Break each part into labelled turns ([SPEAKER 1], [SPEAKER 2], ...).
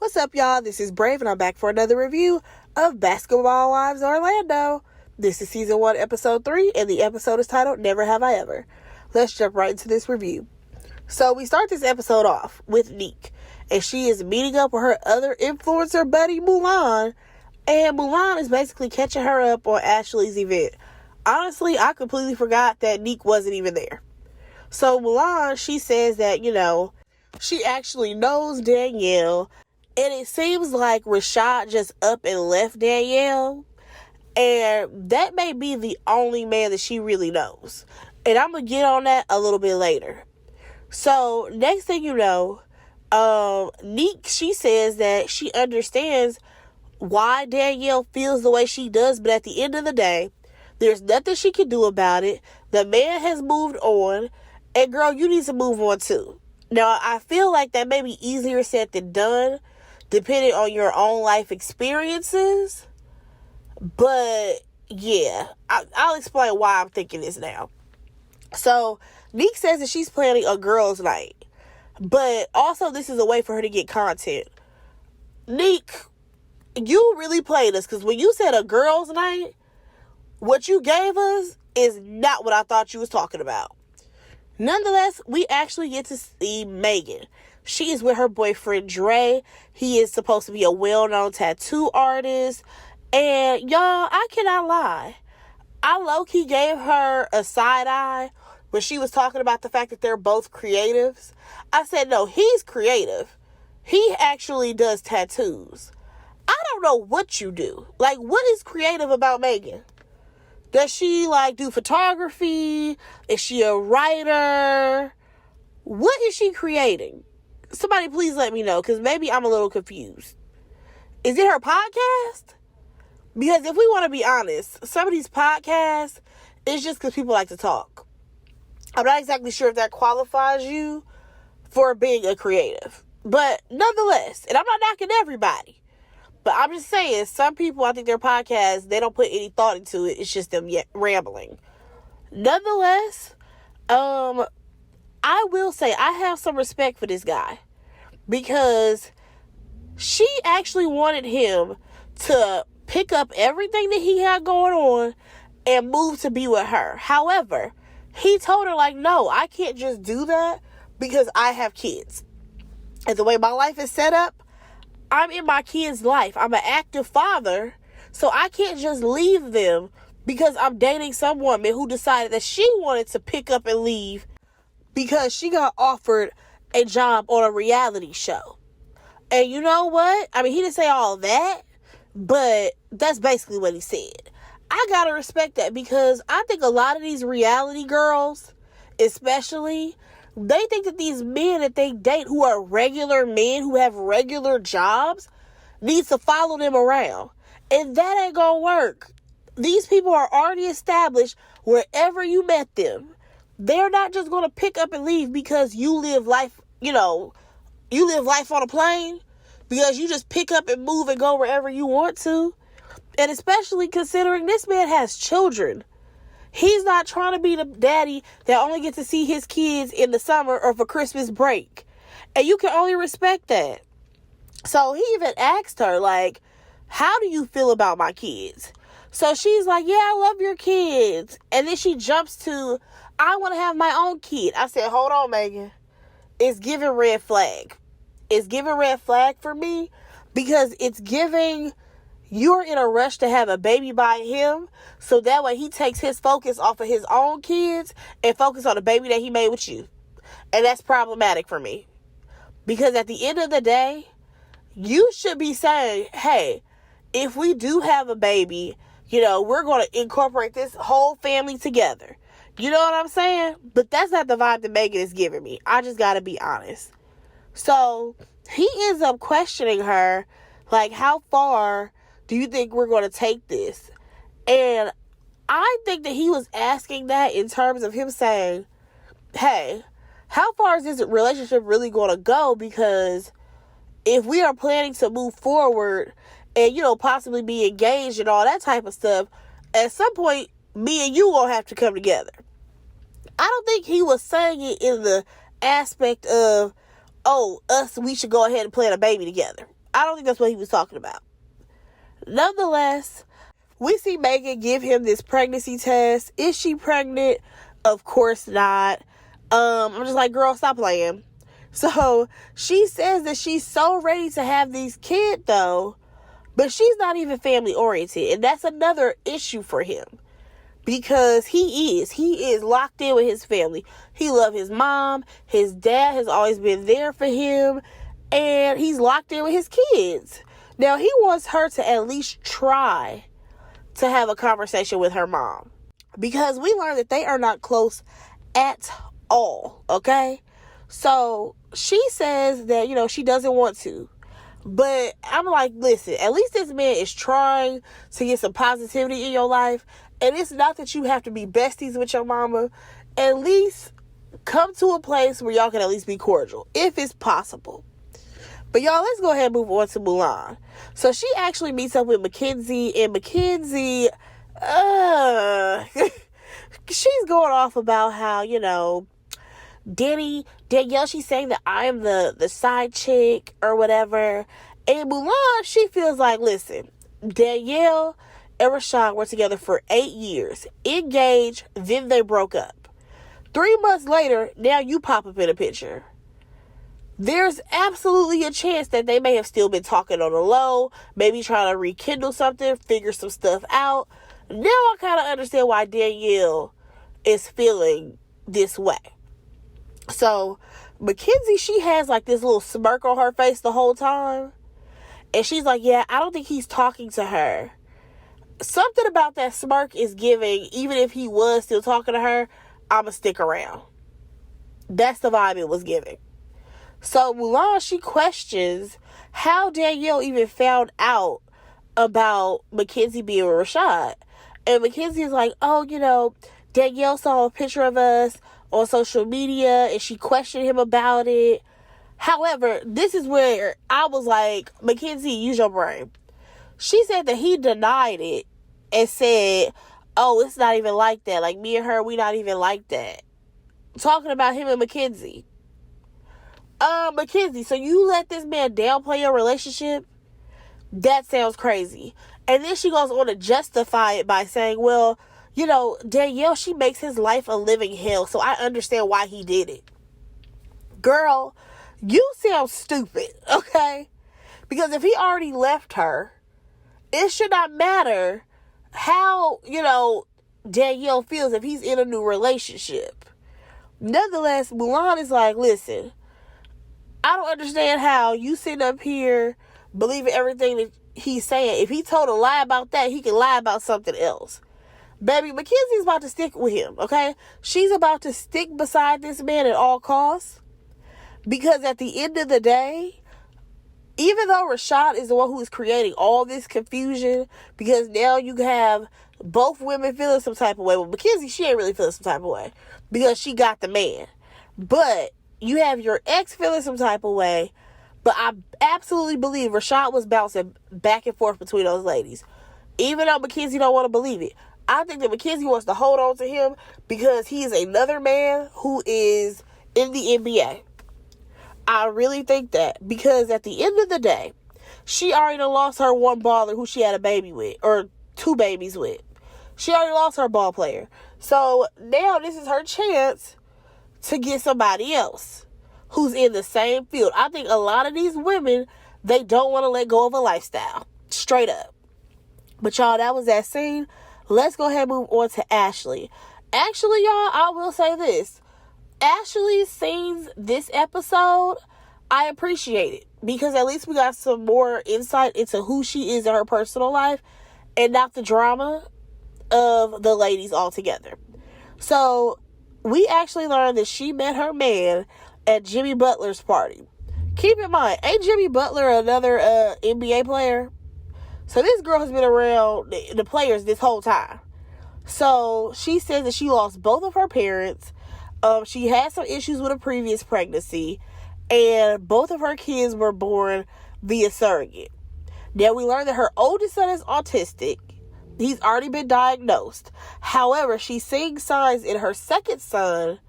[SPEAKER 1] What's up, y'all? This is Brave, and I'm back for another review of Basketball Wives Orlando. This is Season 1, Episode 3, and the episode is titled Never Have I Ever. Let's jump right into this review. So, we start this episode off with Neek, and she is meeting up with her other influencer buddy, Mulan, and Mulan is basically catching her up on Ashley's event. Honestly, I completely forgot that Neek wasn't even there. So, Mulan, she says that, she actually knows Danielle, and it seems like Rashad just up and left Danielle, and that may be the only man that she really knows. And I'm going to get on that a little bit later. So, next thing you know, Neek, she says that she understands why Danielle feels the way she does, but at the end of the day, there's nothing she can do about it. The man has moved on, and girl, you need to move on too. Now, I feel like that may be easier said than done, depending on your own life experiences. But, yeah, I'll explain why I'm thinking this now. So, Neek says that she's planning a girls' night. But, also, this is a way for her to get content. Neek, you really played us, because when you said a girls' night, what you gave us is not what I thought you was talking about. Nonetheless, we actually get to see Megan. She is with her boyfriend, Dre. He is supposed to be a well-known tattoo artist. And, y'all, I cannot lie. I low-key gave her a side-eye when she was talking about the fact that they're both creatives. I said, no, he's creative. He actually does tattoos. I don't know what you do. Like, what is creative about Megan? Does she, do photography? Is she a writer? What is she creating? Somebody please let me know, because maybe I'm a little confused. Is it her podcast? Because if we want to be honest, some of these podcasts, it's just because people like to talk. I'm not exactly sure if that qualifies you for being a creative. But nonetheless, and I'm not knocking everybody. But I'm just saying, some people, I think their podcasts, they don't put any thought into it. It's just them rambling. Nonetheless, I will say I have some respect for this guy. Because she actually wanted him to pick up everything that he had going on and move to be with her. However, he told her, no, I can't just do that because I have kids. And the way my life is set up, I'm in my kid's life. I'm an active father, so I can't just leave them because I'm dating some woman who decided that she wanted to pick up and leave because she got offered a job on a reality show. And you know what? I mean, he didn't say all that, but that's basically what he said. I gotta respect that because I think a lot of these reality girls, especially, they think that these men that they date who are regular men, who have regular jobs, needs to follow them around. And that ain't gonna work. These people are already established wherever you met them. They're not just gonna pick up and leave because you live life, you live life on a plane. Because you just pick up and move and go wherever you want to. And especially considering this man has children. He's not trying to be the daddy that only gets to see his kids in the summer or for Christmas break. And you can only respect that. So he even asked her, how do you feel about my kids? So she's like, yeah, I love your kids. And then she jumps to, I want to have my own kid. I said, hold on, Megan. It's giving red flag. It's giving red flag for me because it's giving you're in a rush to have a baby by him so that way he takes his focus off of his own kids and focus on the baby that he made with you. And that's problematic for me. Because at the end of the day, you should be saying, hey, if we do have a baby, we're going to incorporate this whole family together. You know what I'm saying? But that's not the vibe that Megan is giving me. I just got to be honest. So he ends up questioning her, how far do you think we're going to take this? And I think that he was asking that in terms of him saying, hey, how far is this relationship really going to go? Because if we are planning to move forward and, possibly be engaged and all that type of stuff, at some point, me and you going to have to come together. I don't think he was saying it in the aspect of, we should go ahead and plan a baby together. I don't think that's what he was talking about. Nonetheless, we see Megan give him this pregnancy test. Is she pregnant? Of course not. I'm just like, girl, stop playing. So she says that she's so ready to have these kids, though, but she's not even family oriented. And that's another issue for him, because he is locked in with his family. He loves his mom. His dad has always been there for him, and he's locked in with his kids. Now, he wants her to at least try to have a conversation with her mom, because we learned that they are not close at all, okay? So she says that, she doesn't want to. But I'm like, listen, at least this man is trying to get some positivity in your life. And it's not that you have to be besties with your mama. At least come to a place where y'all can at least be cordial, if it's possible. But y'all, let's go ahead and move on to Mulan. So she actually meets up with Mackenzie, and Mackenzie, she's going off about how, Danielle, she's saying that I am the side chick or whatever. And Mulan, she feels like, listen, Danielle and Rashad were together for 8 years, engaged, then they broke up. 3 months later, now you pop up in a picture. There's absolutely a chance that they may have still been talking on the low, maybe trying to rekindle something, figure some stuff out. Now I kind of understand why Danielle is feeling this way. So Mackenzie, she has like this little smirk on her face the whole time. And she's like, yeah, I don't think he's talking to her. Something about that smirk is giving, even if he was still talking to her, I'ma stick around. That's the vibe it was giving. So Mulan, she questions how Danielle even found out about Mackenzie being with Rashad. And Mackenzie is like, oh, Danielle saw a picture of us on social media and she questioned him about it. However, this is where I was like, Mackenzie, use your brain. She said that he denied it and said, oh, it's not even like that. Like, me and her, we not even like that. Talking about him and Mackenzie. Mackenzie, so you let this man downplay your relationship? That sounds crazy. And then she goes on to justify it by saying, well, Danielle, she makes his life a living hell, so I understand why he did it. Girl, you sound stupid, okay? Because if he already left her, it should not matter how, Danielle feels if he's in a new relationship. Nonetheless, Mulan is like, listen, I don't understand how you sitting up here believing everything that he's saying. If he told a lie about that, he can lie about something else. Baby, Mackenzie's about to stick with him, okay? She's about to stick beside this man at all costs. Because at the end of the day, even though Rashad is the one who is creating all this confusion, because now you have both women feeling some type of way. Well, Mackenzie, she ain't really feeling some type of way because she got the man. But you have your ex feeling some type of way. But I absolutely believe Rashad was bouncing back and forth between those ladies. Even though Mackenzie don't want to believe it. I think that Mackenzie wants to hold on to him because he is another man who is in the NBA. I really think that, because at the end of the day, she already lost her one baller who she had a baby with, or 2 babies with. She already lost her ball player. So now this is her chance to get somebody else who's in the same field. I think a lot of these women, they don't want to let go of a lifestyle. Straight up. But y'all, that was that scene. Let's go ahead and move on to Ashley. Actually, y'all, I will say this. Ashley's scenes this episode, I appreciate it. Because at least we got some more insight into who she is in her personal life. And not the drama of the ladies altogether. So, we actually learned that she met her man at Jimmy Butler's party. Keep in mind, ain't Jimmy Butler another NBA player? So this girl has been around the players this whole time. So she says that she lost both of her parents. She had some issues with a previous pregnancy. And both of her kids were born via surrogate. Now we learned that her oldest son is autistic. He's already been diagnosed. However, she's seeing signs in her second son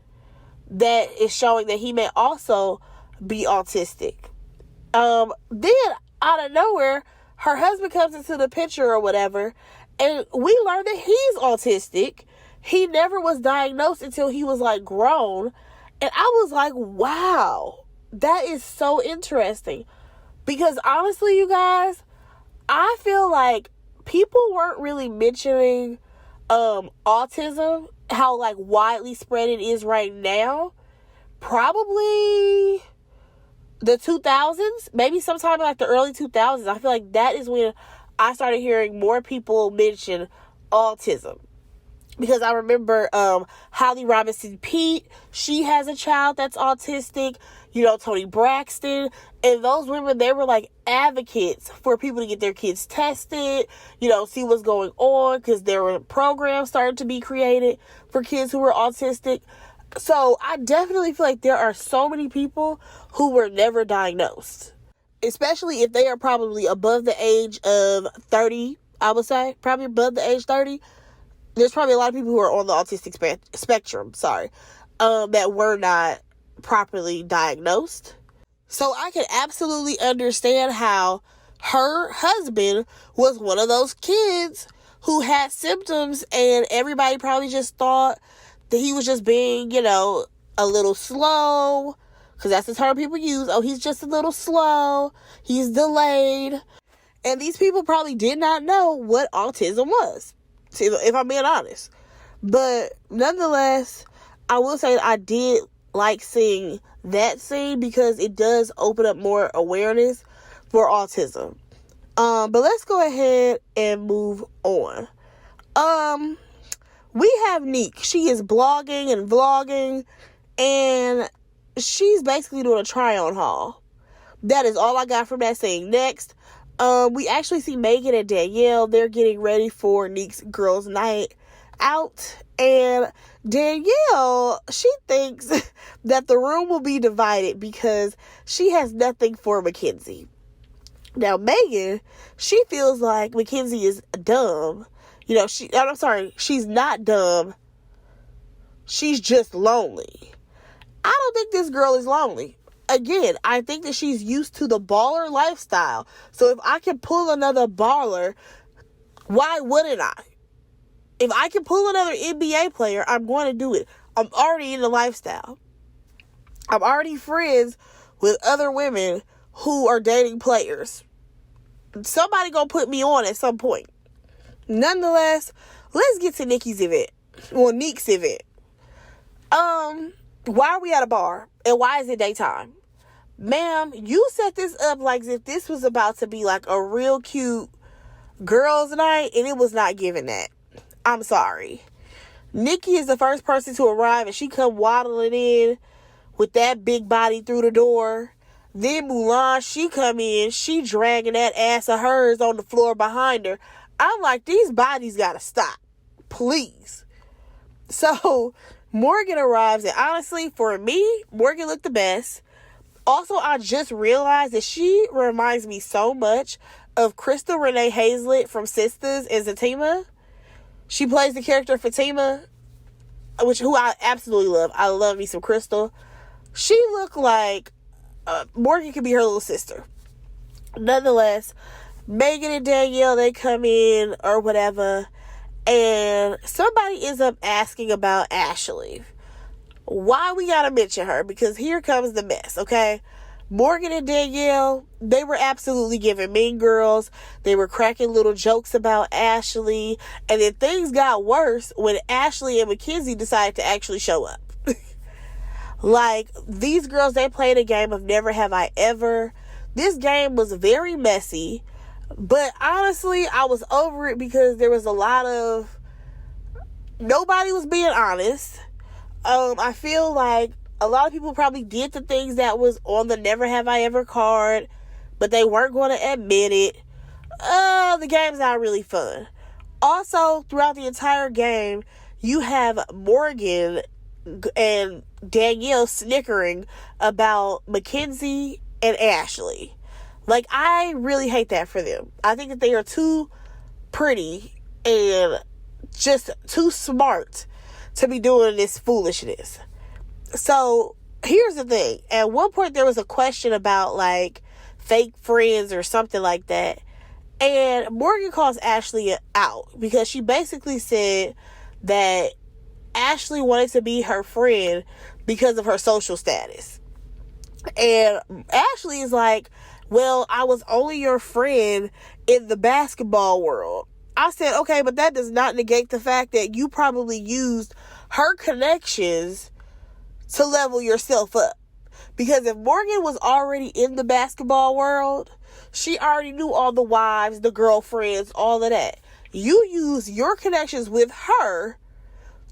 [SPEAKER 1] that is showing that he may also be autistic. Then out of nowhere, her husband comes into the picture or whatever, and we learned that he's autistic. He never was diagnosed until he was like grown. And I was like, wow, that is so interesting. Because honestly, you guys, I feel like people weren't really mentioning autism, how like widely spread it is right now. Probably the 2000s, maybe sometime in like the early 2000s. I feel like that is when I started hearing more people mention autism. Because I remember Holly Robinson Pete, she has a child that's autistic. You know, Toni Braxton. And those women, they were like advocates for people to get their kids tested, you know, see what's going on. Because there were programs starting to be created for kids who were autistic. So I definitely feel like there are so many people who were never diagnosed. Especially if they are probably above the age of 30, I would say. Probably above the age 30. There's probably a lot of people who are on the autistic spectrum, that were not properly diagnosed. So I can absolutely understand how her husband was one of those kids who had symptoms, and everybody probably just thought that he was just being, you know, a little slow, because that's the term people use. Oh, he's just a little slow. He's delayed. And these people probably did not know what autism was, if I'm being honest. But nonetheless, I will say I did like seeing that scene because it does open up more awareness for autism. But let's go ahead and move on. We have Neek. She is blogging and vlogging, and she's basically doing a try-on haul. That is all I got from that scene. Next, we actually see Megan and Danielle. They're getting ready for Neek's girls' night out, and Danielle, she thinks that the room will be divided because she has nothing for Mackenzie. Now, Megan, she feels like Mackenzie is dumb. You know, she's not dumb. She's just lonely. I don't think this girl is lonely. Again, I think that she's used to the baller lifestyle. So if I can pull another baller, why wouldn't I? If I can pull another NBA player, I'm going to do it. I'm already in the lifestyle. I'm already friends with other women who are dating players. Somebody gonna put me on at some point. Nonetheless, let's get to Neek's event. Why are we at a bar? And why is it daytime? Ma'am, you set this up like as if this was about to be like a real cute girls' night, and it was not giving that. I'm sorry. Nikki is the first person to arrive, and she come waddling in with that big body through the door. Then Mulan, she come in, she dragging that ass of hers on the floor behind her. I'm like, these bodies gotta stop. Please. So, Morgan arrives, and honestly, for me, Morgan looked the best. Also, I just realized that she reminds me so much of Crystal Renee Hazlett from Sisters and Fatima. She plays the character Fatima, who I absolutely love. I love me some Crystal. She looked like Morgan could be her little sister. Nonetheless, Megan and Danielle, they come in or whatever, and somebody ends up asking about Ashley. Why we gotta mention her? Because here comes the mess, okay? Morgan and Danielle, they were absolutely giving Mean Girls. They were cracking little jokes about Ashley. And then things got worse when Ashley and Mackenzie decided to actually show up. Like, these girls, they played a game of Never Have I Ever. This game was very messy. But honestly, I was over it because there was a lot of... Nobody was being honest. I feel like a lot of people probably did the things that was on the Never Have I Ever card, but they weren't going to admit it. The game's not really fun. Also, throughout the entire game, you have Morgan and Danielle snickering about Mackenzie and Ashley. Like, I really hate that for them. I think that they are too pretty and just too smart to be doing this foolishness. So, here's the thing. At one point, there was a question about, like, fake friends or something like that. And Morgan calls Ashley out because she basically said that Ashley wanted to be her friend because of her social status. And Ashley is like, well, I was only your friend in the basketball world. I said, okay, but that does not negate the fact that you probably used her connections to level yourself up. Because if Morgan was already in the basketball world, she already knew all the wives, the girlfriends, all of that. You use your connections with her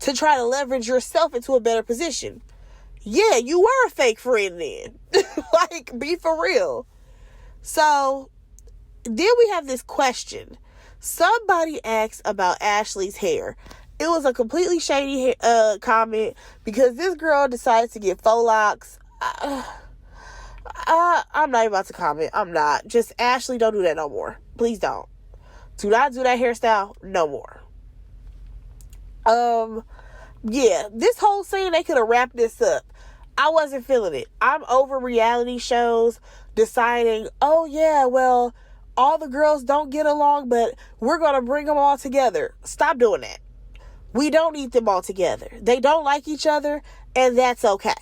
[SPEAKER 1] to try to leverage yourself into a better position. Yeah, you were a fake friend then. Like, be for real. So, then we have this question. Somebody asked about Ashley's hair. It was a completely shady comment because this girl decided to get faux locks. I'm not even about to comment. I'm not. Just, Ashley, don't do that no more. Please don't. Do not do that hairstyle no more. Yeah, this whole scene, they could have wrapped this up. I wasn't feeling it. I'm over reality shows deciding, oh yeah, well, all the girls don't get along, but we're going to bring them all together. Stop doing that. We don't need them all together. They don't like each other, and that's okay.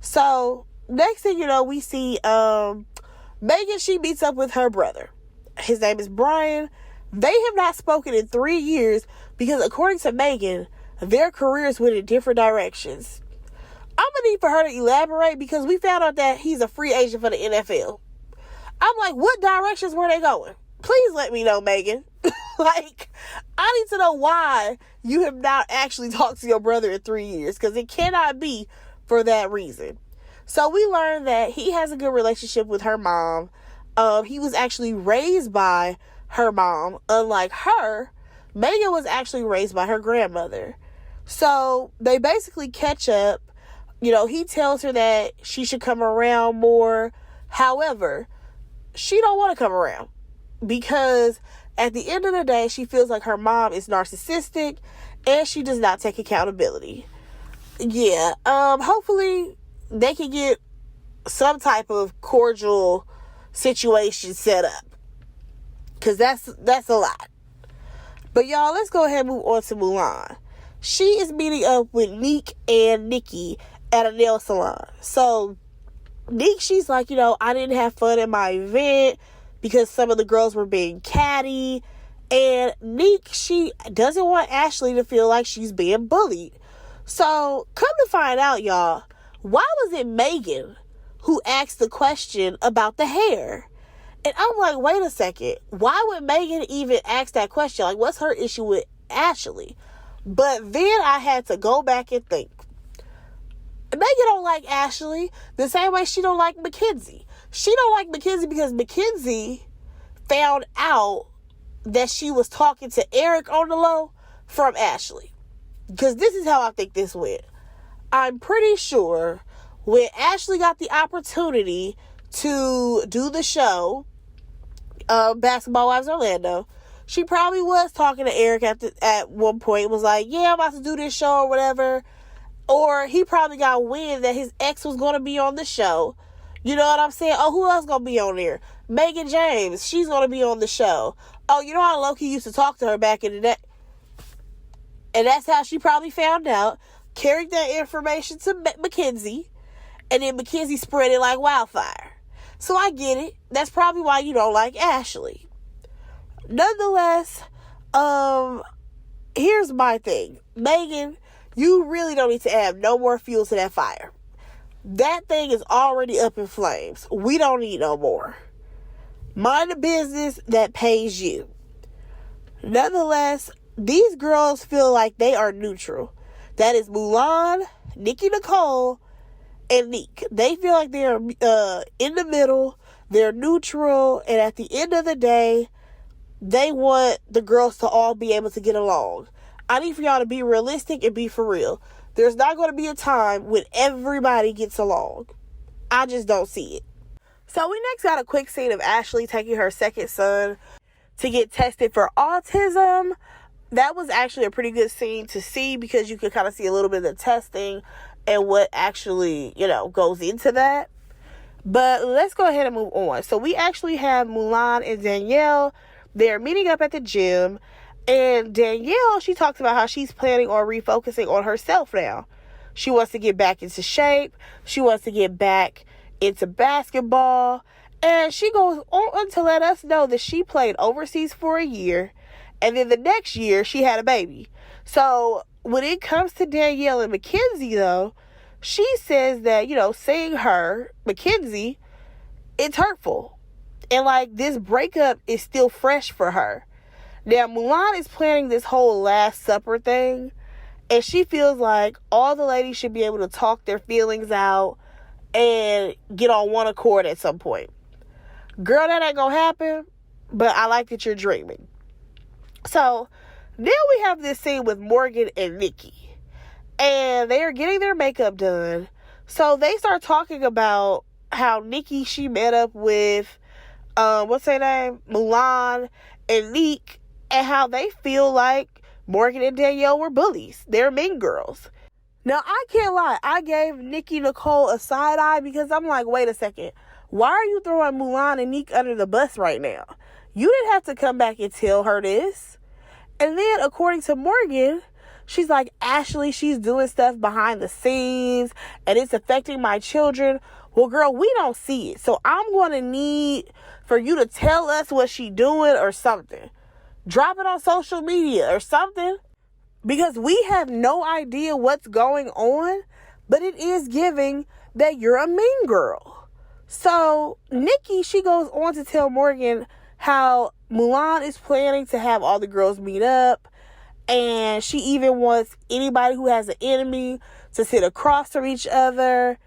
[SPEAKER 1] So, next thing you know, we see Megan, she meets up with her brother. His name is Brian. They have not spoken in 3 years because, according to Megan, their careers went in different directions. I'm going to need for her to elaborate because we found out that he's a free agent for the NFL. I'm like, what directions were they going? Please let me know, Megan. Like, I need to know why you have not actually talked to your brother in 3 years, because it cannot be for that reason. So we learned that he has a good relationship with her mom. He was actually raised by her mom. Unlike her, Megan was actually raised by her grandmother. So they basically catch up. You know, he tells her that she should come around more. However, she don't want to come around because at the end of the day, she feels like her mom is narcissistic and she does not take accountability. Yeah, hopefully they can get some type of cordial situation set up, because that's a lot. But y'all, let's go ahead and move on to Mulan. She is meeting up with Neek and Nikki at a nail salon. So Neek, she's like, you know, I didn't have fun at my event because some of the girls were being catty. And Neek, she doesn't want Ashley to feel like she's being bullied. So come to find out, y'all, why was it Megan who asked the question about the hair? And I'm like, wait a second. Why would Megan even ask that question? Like, what's her issue with Ashley? But then I had to go back and think. Megan don't like Ashley the same way she don't like Mackenzie. She don't like Mackenzie because Mackenzie found out that she was talking to Eric on the low from Ashley. Because this is how I think this went. I'm pretty sure when Ashley got the opportunity to do the show, Basketball Wives Orlando, she probably was talking to Eric at one point. Was like, yeah, I'm about to do this show or whatever. Or he probably got wind that his ex was going to be on the show. You know what I'm saying? Oh, who else going to be on there? Megan James. She's going to be on the show. Oh, you know how Loki used to talk to her back in the day? And that's how she probably found out. Carried that information to Mackenzie. And then Mackenzie spread it like wildfire. So I get it. That's probably why you don't like Ashley. Nonetheless, here's my thing. Megan, you really don't need to add no more fuel to that fire. That thing is already up in flames. We don't need no more. Mind the business that pays you. Nonetheless, these girls feel like they are neutral. That is Mulan, Nikki Nicole, and Neek. They feel like they're in the middle. They're neutral. And at the end of the day, they want the girls to all be able to get along. I need for y'all to be realistic and be for real. There's not going to be a time when everybody gets along. I just don't see it. So we next got a quick scene of Ashley taking her second son to get tested for autism. That was actually a pretty good scene to see because you could kind of see a little bit of the testing and what actually, you know, goes into that. But let's go ahead and move on. So we actually have Mulan and Danielle. They're meeting up at the gym. And Danielle, she talks about how she's planning on refocusing on herself now. She wants to get back into shape. She wants to get back into basketball. And she goes on to let us know that she played overseas for a year. And then the next year, she had a baby. So when it comes to Danielle and Mackenzie, though, she says that, seeing her, Mackenzie, it's hurtful. And, this breakup is still fresh for her. Now, Mulan is planning this whole Last Supper thing. And she feels like all the ladies should be able to talk their feelings out and get on one accord at some point. Girl, that ain't gonna happen. But I like that you're dreaming. So, now we have this scene with Morgan and Nikki. And they are getting their makeup done. So they start talking about how Nikki, she met up with, what's her name? Mulan and Neek. And how they feel like Morgan and Danielle were bullies. They're mean girls. Now, I can't lie. I gave Nikki Nicole a side eye because I'm like, wait a second. Why are you throwing Mulan and Neek under the bus right now? You didn't have to come back and tell her this. And then, according to Morgan, she's like, Ashley, she's doing stuff behind the scenes and it's affecting my children. Well, girl, we don't see it. So I'm going to need for you to tell us what she's doing or something. Drop it on social media or something. Because we have no idea what's going on. But it is giving that you're a mean girl. So Nikki, she goes on to tell Morgan how Mulan is planning to have all the girls meet up. And she even wants anybody who has an enemy to sit across from each other.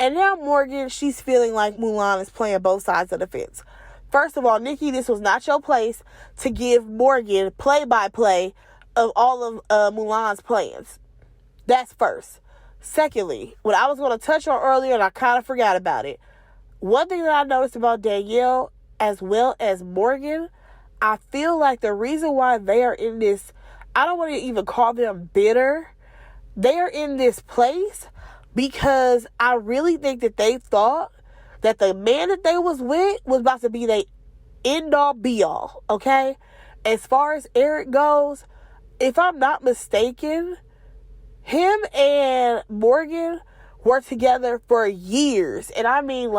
[SPEAKER 1] And now Morgan, she's feeling like Mulan is playing both sides of the fence. First of all, Nikki, this was not your place to give Morgan play-by-play of all of Mulan's plans. That's first. Secondly, what I was going to touch on earlier, and I kind of forgot about it. One thing that I noticed about Danielle as well as Morgan, I feel like the reason why they are in this, I don't want to even call them bitter. They are in this place because I really think that they thought that the man that they was with was about to be their end-all, be-all, okay? As far as Eric goes, if I'm not mistaken, him and Morgan were together for years. And I mean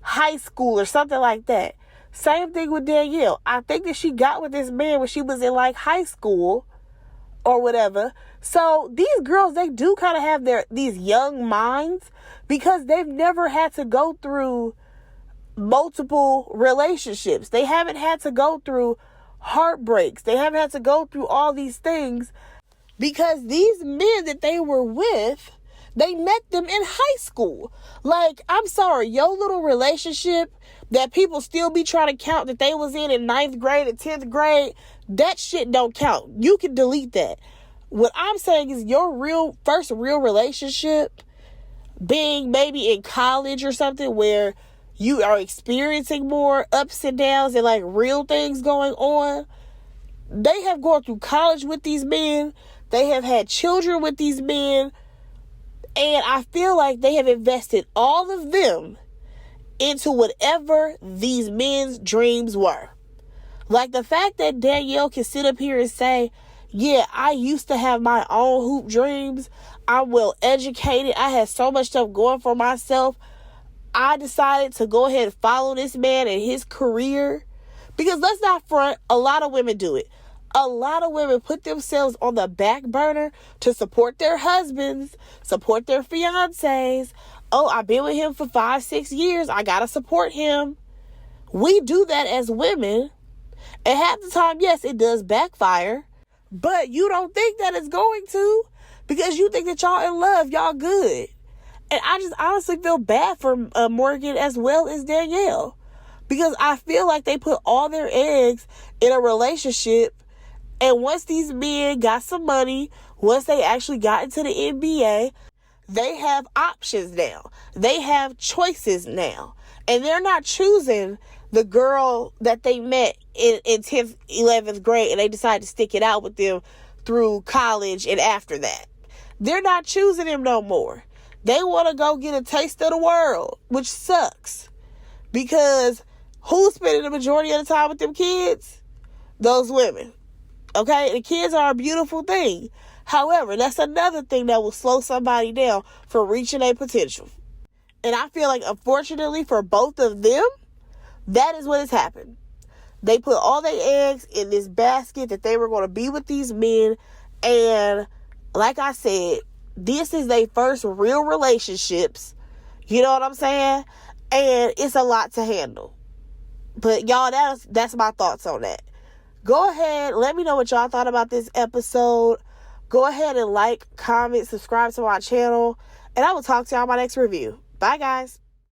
[SPEAKER 1] high school or something like that. Same thing with Danielle. I think that she got with this man when she was in high school or whatever. So these girls, they do kind of have these young minds because they've never had to go through multiple relationships. They haven't had to go through heartbreaks. They haven't had to go through all these things because these men that they were with, they met them in high school. I'm sorry, your little relationship that people still be trying to count that they was in ninth grade and 10th grade, that shit don't count. You can delete that. What I'm saying is your first real relationship being maybe in college or something where you are experiencing more ups and downs and real things going on. They have gone through college with these men. They have had children with these men. And I feel like they have invested all of them into whatever these men's dreams were. The fact that Danielle can sit up here and say, yeah, I used to have my own hoop dreams. I'm well educated. I had so much stuff going for myself. I decided to go ahead and follow this man and his career. Because let's not front, a lot of women do it. A lot of women put themselves on the back burner to support their husbands, support their fiancés. Oh, I've been with him for 5-6 years. I got to support him. We do that as women. And half the time, yes, it does backfire. But you don't think that it's going to because you think that y'all in love, y'all good. And I just honestly feel bad for Morgan as well as Danielle. Because I feel like they put all their eggs in a relationship. And once these men got some money, once they actually got into the NBA, they have options now. They have choices now. And they're not choosing the girl that they met in 10th, 11th grade and they decided to stick it out with them through college and after that. They're not choosing him no more. They want to go get a taste of the world, which sucks. Because who's spending the majority of the time with them kids? Those women. Okay? The kids are a beautiful thing. However, that's another thing that will slow somebody down from reaching their potential. And I feel like, unfortunately, for both of them, that is what has happened. They put all their eggs in this basket that they were going to be with these men. And like I said, this is their first real relationships. You know what I'm saying? And it's a lot to handle. But y'all, that's my thoughts on that. Go ahead, let me know what y'all thought about this episode. Go ahead and like, comment, subscribe to my channel. And I will talk to y'all in my next review. Bye, guys.